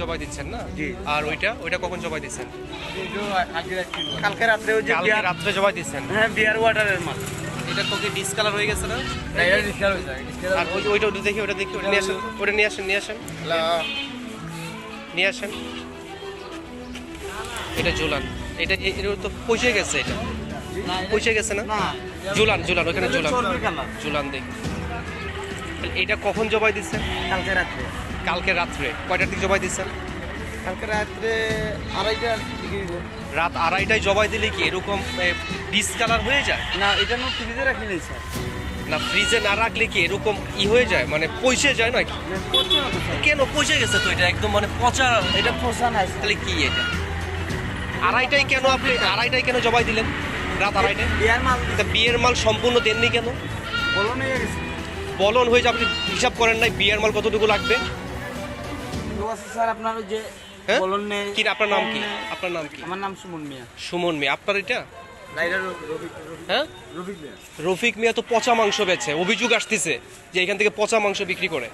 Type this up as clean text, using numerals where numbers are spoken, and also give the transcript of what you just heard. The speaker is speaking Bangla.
জবাই দিচ্ছেন না? জি। আর ওইটা কখন জবাই দিচ্ছেন? কালকে রাত্রে ওই যে কালকে বিয়ার, রাত্রে জবাই দিচ্ছেন। হ্যাঁ বিয়ার ওয়াটারের মাল। এটা তো কি ডিসকালার হয়ে গেছে না? এটা ডিসকাল হয়ে যায়, আর ওইটা দেখি, ওটা নিয়ে আসেন, ওটা নিয়ে আসেন। নিয়ে আসেন। এটা ঝুলান, এটা তো পচে গেছে, এটা পচে গেছে না? ঝুলান ওখানে ঝুলান দেখি। এটা কখন জবাই দিচ্ছেন? কালকে রাত্রে। কালকে রাত্রে কয়টার দিকে জবাই দিচ্ছেন? কালকে রাত্রে 2:30টার দিকে। রাত 2:30টায় জবাই দিলে কি এরকম ডিসকালার হয়ে যায়? না, এটা নো ফ্রিজে রাখি নাই স্যার। না, ফ্রিজে না রাখলে কি এরকম হয়ে যায়, মানে পচে যায় নাকি? কেন পচে গেছে তো? এটা একদম মানে পচা। এটা পোষা নাই স্যার। তাহলে কি এটা 2:30টায় কেন আপনি 2:30টায় কেন জবাই দিলেন? রাত 2:30টায় বিয়ার মাল তা বিয়ের মাল সম্পূর্ণ দেননি কেন? বলো নিয়ে গেছে। বলন হয়ে যে আপনি হিসাব করেন নাই বিয়ের মাল কতটুকু লাগবে? স্যার আপনার ওই যে হ্যাঁ বলুন নে। কি আপনার নাম কি? আপনার নাম কি? আমার নাম সুমন মিয়া। সুমন মিয়া। আপনার এটা? লাইরা হ্যাঁ, রফিক মিয়া। রফিক মিয়া তো পচা মাংস বেচে, অভিযোগ আসতেছে যে এখান থেকে পচা মাংস বিক্রি করে।